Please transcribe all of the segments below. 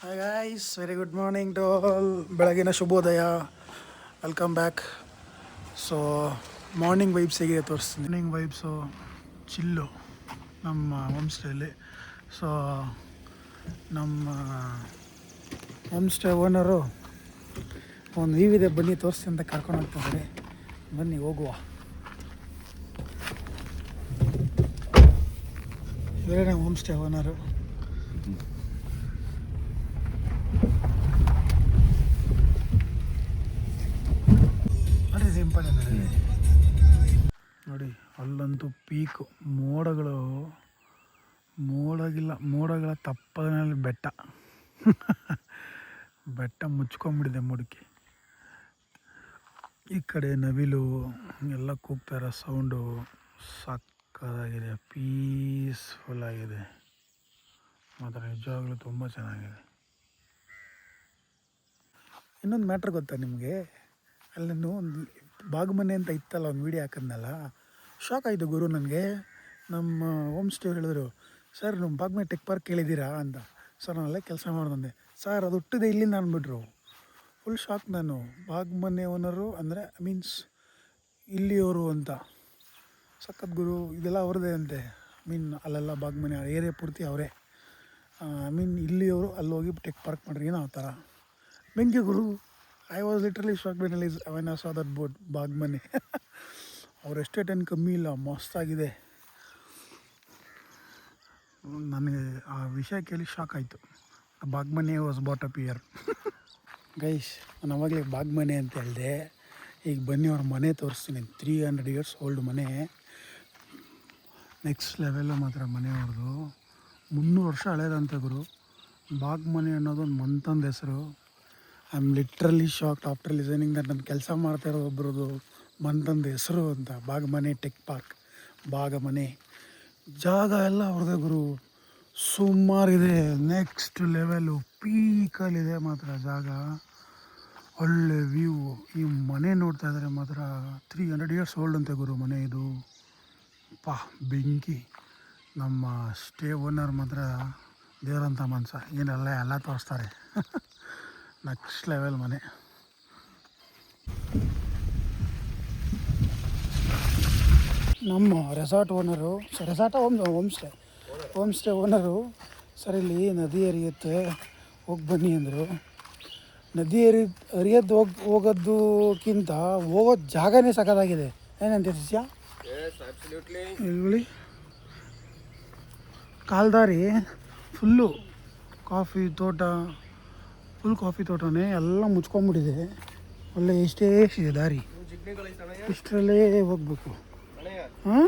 Hi guys, very good morning to all. ಬೆಳಗಿನ ಶುಭೋದಯ. Welcome back. So morning vibes ಹೇಗೆ ತೋರಿಸ್ತೀನಿ. ಮಾರ್ನಿಂಗ್ ವೈಬ್ಸು ಚಿಲ್ಲು ನಮ್ಮ ಹೋಮ್ ಸ್ಟೇಲಿ. ಸೊ ನಮ್ಮ ಹೋಮ್ ಸ್ಟೇ ಓನರು ಒಂದು ವ್ಯೂ ಇದೆ, ಬನ್ನಿ ತೋರಿಸ್ತೀನಿ ಅಂತ ಕರ್ಕೊಂಡು ಹೋಗ್ತಿದ್ದಾರೆ. ಬನ್ನಿ ಹೋಗುವ. ಇವರೇ ನಮ್ಮ ಹೋಮ್ ಸ್ಟೇ ಓನರು. ಸಿಂಪಲ್ ನೋಡಿ, ಅಲ್ಲಂತೂ ಪೀಕು ಮೋಡಗಳ ತಪ್ಪದಲ್ಲಿ ಬೆಟ್ಟ ಮುಚ್ಕೊಂಡ್ಬಿಟ್ಟಿದೆ ಮೋಡಕ್ಕೆ. ಈ ಕಡೆ ನವಿಲು ಎಲ್ಲ ಕೂಗ್ತಾರ, ಸೌಂಡು ಸಕ್ಕತ್ತಾಗಿದೆ, ಪೀಸ್ಫುಲ್ ಆಗಿದೆ ಮಾತ್ರ. ನಿಜವಾಗ್ಲೂ ತುಂಬ ಚೆನ್ನಾಗಿದೆ. ಇನ್ನೊಂದು ಮ್ಯಾಟ್ರ್ ಗೊತ್ತಾ ನಿಮಗೆ? ಅಲ್ಲಿ ನಾನು ಒಂದು ಬಾಗ್ಮನೆ ಅಂತ ಇತ್ತಲ್ಲ, ಒಂದು ವೀಡಿಯೋ ಹಾಕಿದ್ನಲ್ಲ, ಶಾಕ್ ಆಯಿತು ಗುರು ನನಗೆ. ನಮ್ಮ ಹೋಮ್ ಸ್ಟೇ ಹೇಳಿದ್ರು, ಸರ್ ನಮ್ಮ ಬಾಗ್ಮನೆ ಟೆಕ್ ಪಾರ್ಕ್ ಕೇಳಿದ್ದೀರಾ ಅಂತ. ಸರ್ ನಾನಲ್ಲೇ ಕೆಲಸ ಮಾಡ್ದಂದೆ. ಸರ್ ಅದು ಹುಟ್ಟಿದೆ ಇಲ್ಲಿಂದ ಅಂದ್ಬಿಟ್ರು. ಫುಲ್ ಶಾಕ್ ನಾನು. ಬಾಗ್ಮನೆ ಓನರು ಅಂದರೆ ಮೀನ್ಸ್ ಇಲ್ಲಿಯವರು ಅಂತ. ಸಖತ್ ಗುರು, ಇದೆಲ್ಲ ಅವ್ರದ್ದೇ ಅಂತೆ. ಅಲ್ಲೆಲ್ಲ ಬಾಗ್ಮನೆ ಏರಿಯಾ ಪೂರ್ತಿ ಅವರೇ. ಇಲ್ಲಿಯವರು ಅಲ್ಲಿ ಹೋಗಿ ಟೆಕ್ ಪಾರ್ಕ್ ಮಾಡ್ರಿ ಏನೋ ಆ ಥರ. ಬೆಂಕಿ ಗುರು. I was literally shock when I saw that boat Bagmane. ಅವ್ರ ಎಸ್ಟೇಟ್ ಏನು ಕಮ್ಮಿ ಇಲ್ಲ, ಮಸ್ತಾಗಿದೆ. ನನಗೆ ಆ ವಿಷಯ ಕೇಳಿ ಶಾಕ್ ಆಯಿತು. Bagmane was bought up year. Guys, ನಾನು ಅವಾಗಲೇ ಬಾಗ್ಮನೆ ಅಂತ ಹೇಳಿದೆ. ಈಗ ಬನ್ನಿ ಅವ್ರ ಮನೆ ತೋರಿಸ್ತೀನಿ. 300 years ಓಲ್ಡ್ ಮನೆ. ನೆಕ್ಸ್ಟ್ ಲೆವೆಲ್ಲು ಮಾತ್ರ ಮನೆ ಅವ್ರದ್ದು. 300 ವರ್ಷ ಹಳೇದಂತೆ ಗುರು. ಬಾಗ್ಮನೆ ಅನ್ನೋದು ಒಂದು ಮಂತಂದು ಹೆಸರು. I am literally shocked after listening that. ನಾನು ಕೆಲಸ ಮಾಡ್ತಾ ಇರೋ ಒಬ್ಬರದು ಮಂತಂದು ಹೆಸರು ಅಂತ. Bagmane tech park, Bagmane. ಜಾಗ ಎಲ್ಲ ಅವ್ರದ್ದೇ ಗುರು. ಸುಮಾರಿದೆ, ನೆಕ್ಸ್ಟ್ ಲೆವೆಲು, ಪೀಕಲ್ಲಿದೆ ಮಾತ್ರ ಜಾಗ. ಒಳ್ಳೆ ವ್ಯೂ. ಈ ಮನೆ ನೋಡ್ತಾ ಇದ್ದಾರೆ ಮಾತ್ರ. 300 years ಓಲ್ಡ್ ಅಂತೆ ಗುರು ಮನೆ ಇದು. ಬೆಂಕಿ. ನಮ್ಮ ಸ್ಟೇ ಓನರ್ ಮಾತ್ರ ದೇವರಂಥ ಮನ್ಸ. ಎಲ್ಲ ತೋರಿಸ್ತಾರೆ. ನೆಕ್ಸ್ಟ್ ಲೆವೆಲ್ ಮನೆ. ನಮ್ಮ resort owner, home stay owner, sir ಇಲ್ಲಿ ನದಿ ಹರಿಯುತ್ತೆ ಹೋಗಿ ಬನ್ನಿ ಅಂದರು. ನದಿ ಹರಿಯೋದು ಹೋಗೋದಕ್ಕಿಂತ ಹೋಗೋ ಜಾಗನೇ ಸಖತ್ತಾಗಿದೆ. ಏನಂತ ಶಿಷ್ಯ? ಇಲ್ಲಿ ಕಾಲ್ದಾರಿ ಫುಲ್ಲು ಕಾಫಿ ತೋಟ, ಫುಲ್ ಕಾಫಿ ತೋಟನೇ. ಎಲ್ಲ ಮುಚ್ಕೊಂಡ್ಬಿಟ್ಟಿದೆ. ಒಳ್ಳೆ ಎಷ್ಟೇ ದಾರಿ, ಇಷ್ಟರಲ್ಲೇ ಹೋಗ್ಬೇಕು. ಹಾಂ,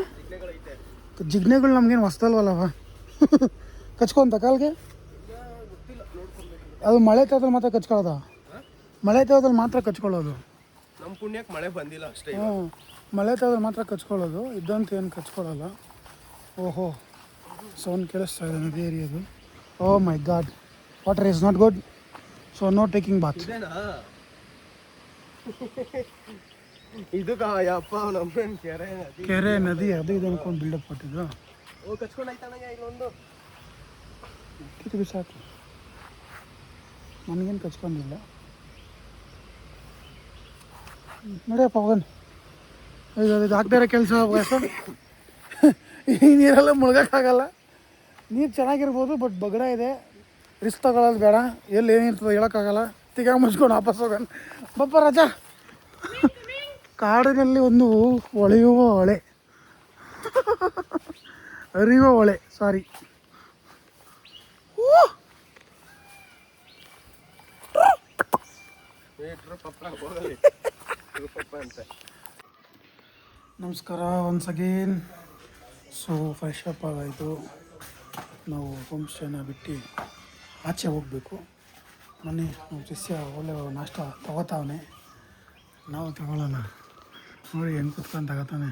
ಜಿಗ್ನೆಗಳು ನಮಗೇನು ಹೊಸ್ದಲ್ವಲ್ಲವ. ಕಚ್ಕೊಂತ ಕಾಲ್ಗೆ. ಅದು ಮಳೆ ತಾಯ್ದಲ್ಲಿ ಮಾತ್ರ ಕಚ್ಕೊಳ್ಳೋದು. ಮಳೆ ತಾಯ್ದಲ್ಲಿ ಮಾತ್ರ ಕಚ್ಕೊಳ್ಳೋದು. ನಮ್ಮ ಪುಣ್ಯಕ್ಕೆ ಮಳೆ ಬಂದಿಲ್ಲ ಅಷ್ಟೇ. ಹಾಂ, ಮಳೆ ತಾಯ್ದಲ್ಲಿ ಮಾತ್ರ ಕಚ್ಕೊಳ್ಳೋದು. ಇದ್ದಂತೂ ಏನು ಕಚ್ಕೊಳ್ಳಲ್ಲ. ಓಹೋ, ಸೌಂಡ್ ಕೇಳಿಸ್ತಾ ಇದೆ ನದಿ ಏರಿಯಾದು. Oh my God, water is not good. So no taking bath. ಇದು ಯಪ್ಪ ನಮ್ಮ ಕೆರೆ ನದಿ ಅದು ಇದು ಅನ್ಕೊಂಡು ಬಿಲ್ಡಪ್ ಕೊಟ್ಟಿದ್ದು. ಕಿತ್ತು ಬಿಸಾಕಿ, ನನಗೇನು ಕಚ್ಕೊಂಡಿಲ್ಲ. ನೋಡಿಯಪ್ಪ ಹೋಗನ್. ಇದು ಆಗ್ತಾ ಇರೋ ಕೆಲಸ. ಈ ನೀರೆಲ್ಲ ಮುಳುಗೋಕ್ಕಾಗಲ್ಲ. ನೀರು ಚೆನ್ನಾಗಿರ್ಬೋದು, ಬಟ್ ಬಗಡ ಇದೆ. ರಿಸ್ಕ್ ತಗೊಳ್ಳೋದು ಬೇಡ. ಎಲ್ಲಿ ಏನಿರ್ತದೆ ಹೇಳೋಕ್ಕಾಗಲ್ಲ. ತಿಗ ಮುಚ್ಕೊಂಡು ವಾಪಸ್ ಹೋಗೋಣ. ಬಪ್ಪ ರಾಜ. ಕಾಡಿನಲ್ಲಿ ಒಂದು ಹೊಳೆಯುವ ಹೊಳೆ, ಹರಿಯುವ ಹೊಳೆ, ಸಾರಿ. ನಮಸ್ಕಾರ once again. So fresh up ಆಗಾಯಿತು. ನಾವು ಹೋಮ್ ಸ್ಟೇನ ಬಿಟ್ಟು ಆಚೆ ಹೋಗಬೇಕು. ಮನೆ ನಮ್ಮ ಶಿಷ್ಯ ಒಳ್ಳೆ ನಾಷ್ಟ ತಗೋತಾವನೆ, ನಾವು ತಗೊಳ್ಳೋಣ. ನೋಡಿ ಹೆಂಗೆ ಕುತ್ಕೊಂಡು ತಗೋತಾನೆ.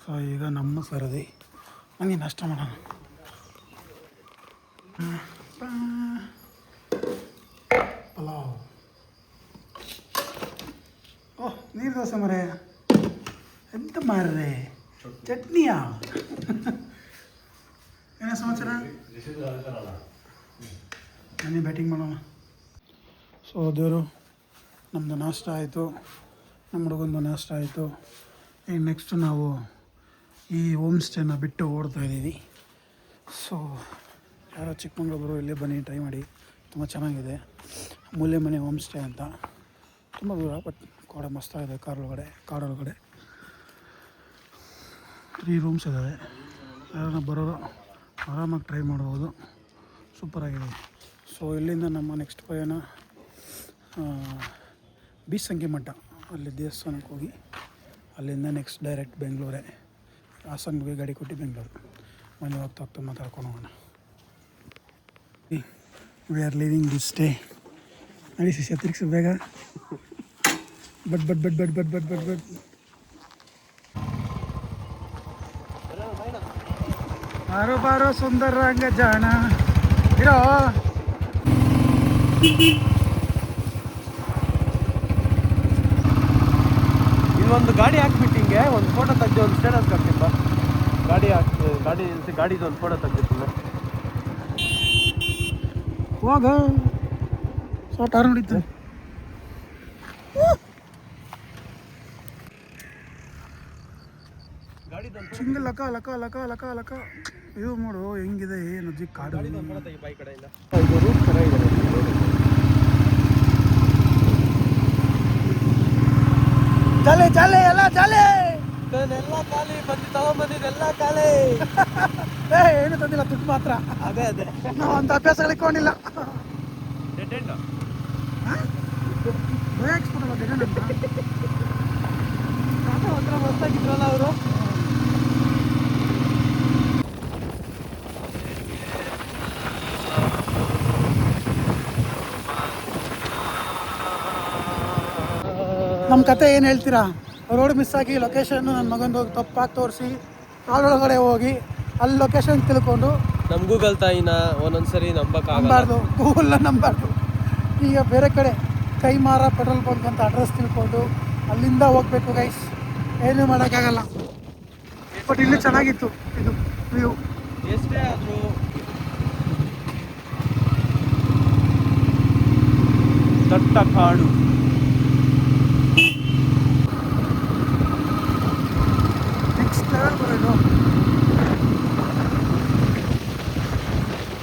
ಸೊ ಈಗ ನಮ್ಮ ಸರದಿ, ನನಗೆ ನಾಷ್ಟ ಮಾಡೋಣ. ಪಲಾವ್. ಓಹ್, ನೀರು ದೋಸೆ ಮರೆ. ಎಂತ ಮಾರ್ರೆ, ಚಟ್ನಿಯಾ? ಏನೋ ಸಮಾಚಾರ? ಬನ್ನಿ ಬ್ಯಾಟಿಂಗ್ ಮಾಡೋಣ. ಸೊ ದೇವರು ನಮ್ಮದು ನಾಷ್ಟ ಆಯಿತು, ನಮ್ಮ ಹುಡುಗಂದು ನಾಷ್ಟ ಆಯಿತು. ಈಗ ನೆಕ್ಸ್ಟು ನಾವು ಈ ಹೋಮ್ ಸ್ಟೇನ ಬಿಟ್ಟು ಓಡ್ತಾ ಇದ್ದೀವಿ. ಸೊ ಯಾರೋ ಚಿಕ್ಕಮಂಗ್ಳೂರು ಇಲ್ಲೇ ಬನ್ನಿ, ಟ್ರೈ ಮಾಡಿ, ತುಂಬ ಚೆನ್ನಾಗಿದೆ. ಮೂಲೆ ಮನೆ ಹೋಮ್ ಸ್ಟೇ ಅಂತ, ತುಂಬ ದೂರ, ಬಟ್ ಕೋಡೆ ಮಸ್ತಾಗಿದೆ. ಕಾಡೊಳಗಡೆ 3 ರೂಮ್ಸ್ ಇದ್ದಾವೆ. ಯಾರನ್ನ ಬರೋರು ಆರಾಮಾಗಿ ಟ್ರೈ ಮಾಡ್ಬೋದು, ಸೂಪರಾಗಿದೆ. ಸೊ ಇಲ್ಲಿಂದ ನಮ್ಮ ನೆಕ್ಸ್ಟ್ ಪಯಣ ಬೀಸಂಗಿ ಮಠ, ಅಲ್ಲಿ ದೇವಸ್ಥಾನಕ್ಕೆ ಹೋಗಿ ಅಲ್ಲಿಂದ ನೆಕ್ಸ್ಟ್ ಡೈರೆಕ್ಟ್ ಬೆಂಗಳೂರೇ. ಹಾಸನ್ಗೆ ಗಾಡಿ ಕೊಟ್ಟು ಬೆಂಗಳೂರು. ಮನೆ ಹೋಗ್ತಾ ಮಾತಾಡ್ಕೊಂಡು ಹೋಗೋಣ. We are living this day. ನಡಿ ಶಿಷ್ಯ ತಿರ್ಗಿಸಿ ಬೇಗ. ಬಟ್ ಬಾರೋ ಸುಂದರ ಹಂಗ ಜಾಣ ಇರೋ. ಇಲ್ಲೊಂದು ಗಾಡಿ ಹಾಕ್ಬಿಟ್ಟು ಹಿಂಗೆ ಒಂದು ಫೋಟೋ ತೆಗ್ದು ಒಂದು ಸ್ಟೇಟಸ್ ಹಾಕ್ತಿಪ್ಪ. ಗಾಡಿದು ಒಂದು ಫೋಟೋ ತೆಗ್ದಿತ್ತು. ಹೋಗ ಸೊ ಟಾರ್ ನೋಡಿತ್ತು. ಚಿಂಗ ಲಕ ಲಕ ಲಕ ಲಕ ಲಕ ಇದು ನೋಡು ಹೆಂಗಿದೆ, ಏನು ಅಜ್ಜಿ ಕಾಡು. ಬಾಯಿ ಕಡೆಯಿಂದ ಇದು ರೂಟ್ ಚೆನ್ನಾಗಿದೆ. ಚಾಲೆ ಎಲ್ಲ ಚಾಲೆ, ಎಲ್ಲ ಖಾಲಿ ಬಂದು ತಗೊಂಬಂದಿದ್ದೆಲ್ಲ ಖಾಲಿ. ಏನು ತಂದಿಲ್ಲ, ದುಡ್ಡು ಮಾತ್ರ. ಅದೇ ನಾವು ಅಂತ ಅಭ್ಯಾಸಗಳು ಇಟ್ಕೊಂಡಿಲ್ಲ. ಒಂಥರ ಮಸ್ತಾಗಿದ್ರಲ್ಲ ಅವರು. ನಮ್ಮ ಕತೆ ಏನು ಹೇಳ್ತೀರಾ? ರೋಡ್ ಮಿಸ್ ಆಗಿ ಲೊಕೇಶನ್ನು ನನ್ನ ಮಗಂದು ಹೋಗಿ ತಪ್ಪಾಗಿ ತೋರಿಸಿ ಕಾಡೊಳಗಡೆ ಹೋಗಿ ಅಲ್ಲಿ ಲೊಕೇಶನ್ ತಿಳ್ಕೊಂಡು ನಮ್ಮ ಗೂಗಲ್ ತಾಯಿನ ಒಂದೊಂದ್ಸರಿ ನಂಬಾರ್ದು, ಗೂಗಲ್ನ ನಂಬಾರ್ದು. ಈಗ ಬೇರೆ ಕಡೆ ಕೈಮಾರ ಪೆಟ್ರೋಲ್ ಬಂಕ್ ಅಂತ ಅಡ್ರೆಸ್ ತಿಳ್ಕೊಂಡು ಅಲ್ಲಿಂದ ಹೋಗ್ಬೇಕು ಗೈಸ್. ಏನೂ ಮಾಡೋಕ್ಕಾಗಲ್ಲ. ಬಟ್ ಇಲ್ಲಿ ಚೆನ್ನಾಗಿತ್ತು ಇದು ವ್ಯೂ. ಎಷ್ಟೇ ಆದರೂ ದಟ್ಟ ಕಾಡು. ನೆಕ್ಸ್ಟ್ ಲೆವೆಲ್ ಬರೋದು.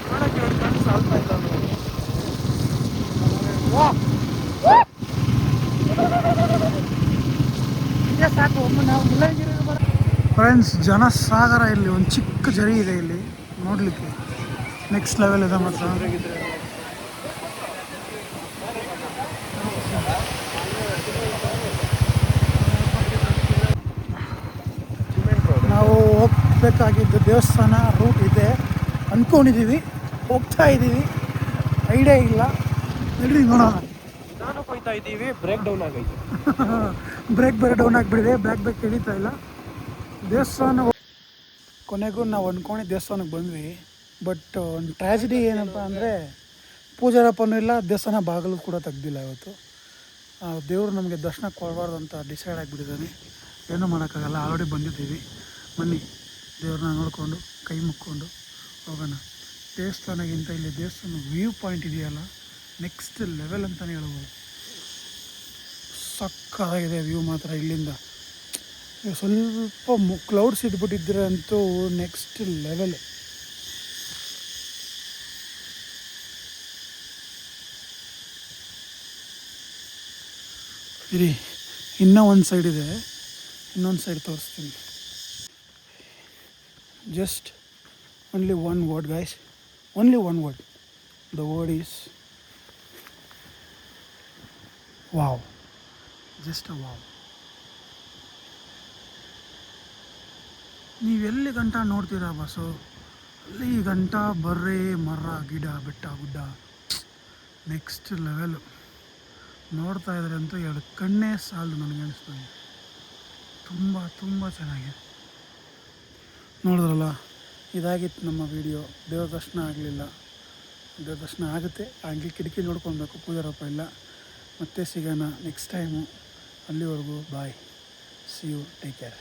ನೋಡೋಕ್ಕೆ ಒಂದು ಕಣ್ಣು ಸಾಲ್ತಾ ಇಲ್ಲ. ಇದೇ ಸಾಕು. ಒಮ್ಮೆ ನಾವು ಫ್ರೆಂಡ್ಸ್, ಜನಸಾಗರ. ಇಲ್ಲಿ ಒಂದು ಚಿಕ್ಕ ಜರಿ ಇದೆ ಇಲ್ಲಿ ನೋಡಲಿಕ್ಕೆ. ನೆಕ್ಸ್ಟ್ ಲೆವೆಲ್ ಇದೆ ಮಾತ್ರ. ನಾವು ಹೋಗ್ಬೇಕಾಗಿದ್ದು ದೇವಸ್ಥಾನ ರೂಟ್ ಇದೆ ಅಂದ್ಕೊಂಡಿದ್ದೀವಿ, ಹೋಗ್ತಾ ಇದ್ದೀವಿ, ಐಡಿಯಾ ಇಲ್ಲ. ನಡಿ ನೋಡೋಣ. ನಾನು ಹೋಗ್ತಾ ಇದ್ದೀವಿ, ಬ್ರೇಕ್ ಡೌನ್ ಆಗೈತೆ. ಬ್ರೇಕ್ ಬೇರೆ ಡೌನ್ ಆಗಿಬಿಟ್ಟಿದೆ, ಬ್ರೇಕ್ ಹಿಡಿತಾ ಇಲ್ಲ. ದೇವಸ್ಥಾನ ಕೊನೆಗೂ ನಾವು ಅಂದ್ಕೊಂಡು ದೇವಸ್ಥಾನಕ್ಕೆ ಬಂದ್ವಿ. ಬಟ್ ಒಂದು ಟ್ರ್ಯಾಜಿಡಿ ಏನಪ್ಪ ಅಂದರೆ ಪೂಜಾರಪ್ಪನೂ ಇಲ್ಲ, ದೇವಸ್ಥಾನ ಬಾಗಿಲು ಕೂಡ ತೆಗ್ದಿಲ್ಲ. ಇವತ್ತು ದೇವರು ನಮಗೆ ದರ್ಶನ ಕೊಡಬಾರ್ದು ಅಂತ ಡಿಸೈಡ್ ಆಗಿಬಿಟ್ಟಿದ್ದಾನೆ. ಏನೂ ಮಾಡೋಕ್ಕಾಗಲ್ಲ, ಆಲ್ರೆಡಿ ಬಂದಿದ್ದೀವಿ. ಬನ್ನಿ ದೇವ್ರನ್ನ ನೋಡಿಕೊಂಡು ಕೈ ಮುಕ್ಕೊಂಡು ಹೋಗೋಣ. ದೇವಸ್ಥಾನಕ್ಕಿಂತ ಇಲ್ಲಿ ದೇವಸ್ಥಾನ ವ್ಯೂ ಪಾಯಿಂಟ್ ಇದೆಯಲ್ಲ, ನೆಕ್ಸ್ಟ್ ಲೆವೆಲ್ ಅಂತಲೇ ಹೇಳ್ಬೋದು. ಸಕ್ಕತ್ತಾಗಿದೆ ವ್ಯೂ ಮಾತ್ರ ಇಲ್ಲಿಂದ. ಸ್ವಲ್ಪ ಕ್ಲೌಡ್ಸ್ ಇದ್ಬಿಟ್ಟಿದ್ರೆ ಅಂತೂ ನೆಕ್ಸ್ಟ್ ಲೆವೆಲ್. ಇರಿ, ಇನ್ನೂ ಒಂದು ಸೈಡ್ ಇದೆ, ಇನ್ನೊಂದು ಸೈಡ್ ತೋರಿಸ್ತೀನಿ. Just only one word guys, only one word. The word is wow. Just a wow. ನೀವೆಲ್ಲಿ ಗಂಟ ನೋಡ್ತೀರಾ ಬಸ್ಸು, ಅಲ್ಲಿ ಗಂಟ ಬರ್ರೆ ಮರ ಗಿಡ ಬೆಟ್ಟ ಗುಡ್ಡ, ನೆಕ್ಸ್ಟ್ ಲೆವೆಲು. ನೋಡ್ತಾ ಇದ್ರೆ ಅಂತೂ ಎರಡು ಕಣ್ಣೇ ಸಾಲದು ನನಗೆ ಅನಿಸ್ತದೆ. ತುಂಬ ತುಂಬ ಚೆನ್ನಾಗಿದೆ. ನೋಡಿದ್ರಲ್ಲ, ಇದಾಗಿತ್ತು ನಮ್ಮ ವಿಡಿಯೋ. ದೇವ್ರ ದರ್ಶನ ಆಗಲಿಲ್ಲ, ದೇವ್ರ ದರ್ಶನ ಆಗುತ್ತೆ. ಹಂಗೆ ಕಿಟಕಿ ನೋಡ್ಕೊಳ್ಬೇಕು, ಪೂಜಾರಪ್ಪ ಇಲ್ಲ. ಮತ್ತೆ ಸಿಗೋಣ ನೆಕ್ಸ್ಟ್ ಟೈಮು. ಅಲ್ಲಿವರೆಗೂ ಬಾಯ್, ಸಿ ಯು, ಟೇಕ್ ಕೇರ್.